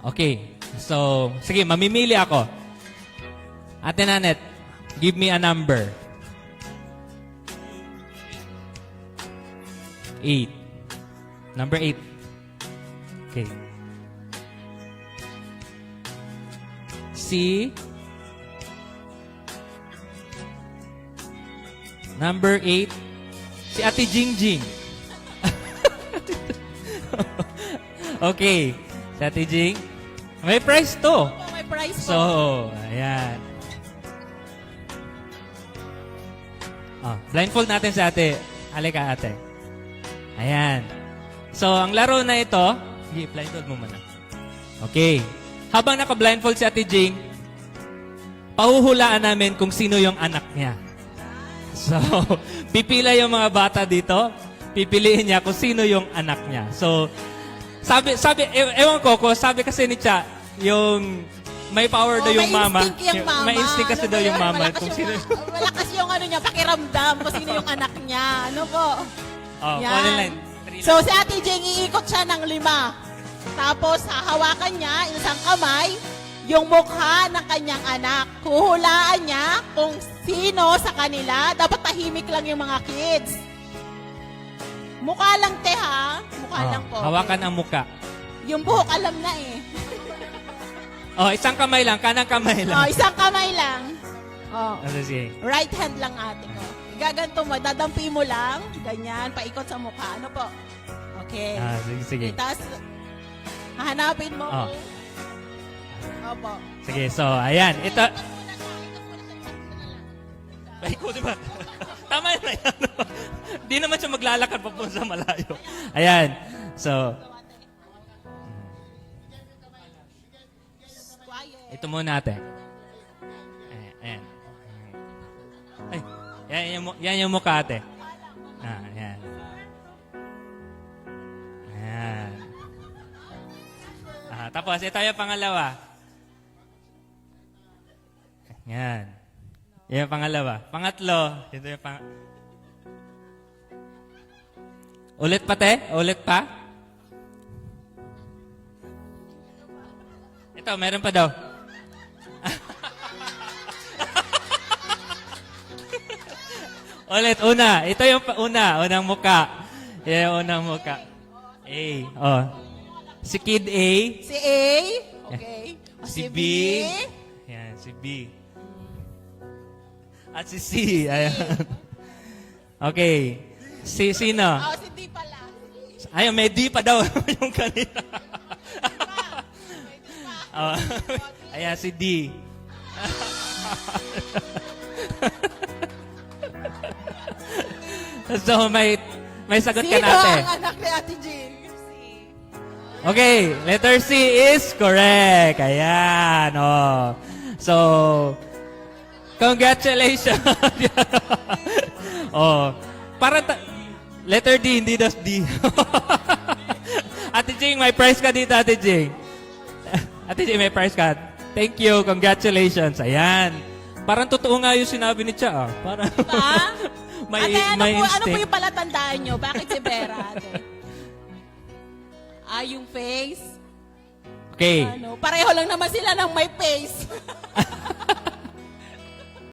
Okay. So, sige, mamimili ako. Ate Nanet, give me a number. 8. Number 8. Okay. Si number 8, si Ate Jingjing. Okay. Si Ate Jing. May prize to. Oh, may prize po. So, ayan. Blindfold natin si ate. Halika, ate. Ayan. So, ang laro na ito, blindfold mo muna. Okay. Habang naka-blindfold si Ate Jing, pahuhulaan namin kung sino yung anak niya. So, pipila yung mga bata dito, pipiliin niya kung sino yung anak niya. So, ewan ko, sabi kasi ni Cha, yung may power daw yung mama. May instinct kasi daw yung mama. Kung sino Malakas yung ano niya, pakiramdam kung sino yung anak niya. Ano po? Online. So, si Ate Jing, iikot siya ng 5. Tapos, hahawakan niya, isang kamay, yung mukha ng kanyang anak. Huhulaan niya kung sino sa kanila. Dapat tahimik lang yung mga kids. Mukha lang, te, ha? Mukha lang po. Hawakan ang muka. Yung buhok, alam na eh. Isang kamay lang. Kanang kamay lang. Isang kamay lang. Sige. Right hand lang ate ko. Gaganto mo, dadampi mo lang. Ganyan, paikot sa mukha. Ano po? Okay. Sige. Tapos, hahanapin mo. Opo. Sige, so, ayan. Ito. Ay, ko, diba? Tama na yan. Di naman siya maglalakad papunta sa malayo. Ayan. So, ito muna natin. Ayan. Ay, yan yung mukha, ate. Ayan. Ayan. Tapos, ito yung pangalawa. Ayan. Yan yung pangalawa. Pangatlo, ito yung Ulit pa, te? Ulit pa? Ito, meron pa daw. Ulit, una. Ito yung una. Unang muka. Yan yung unang muka. A. Si Kid A. Si A. Okay. Si B. Yan, si B. At si C. Ayan. Okay. Si sino? Si D pala. Ayun, may D pa daw yung kanina. Ayan, si D. So, may sagot ka natin. Sino ang anak ni Ate Jing? Okay, letter C is correct. Ayan, So, congratulations. Para letter D, hindi das D. Ate Jing, may prize ka dito, Ate Jing. Ate Jing, may prize ka. Thank you, congratulations. Ayan. Parang totoo nga yung sinabi ni Cha. Parang may ano po yung palatandaan nyo? Bakit si Vera, ate? Yung face. Okay. Pareho lang naman sila ng may face.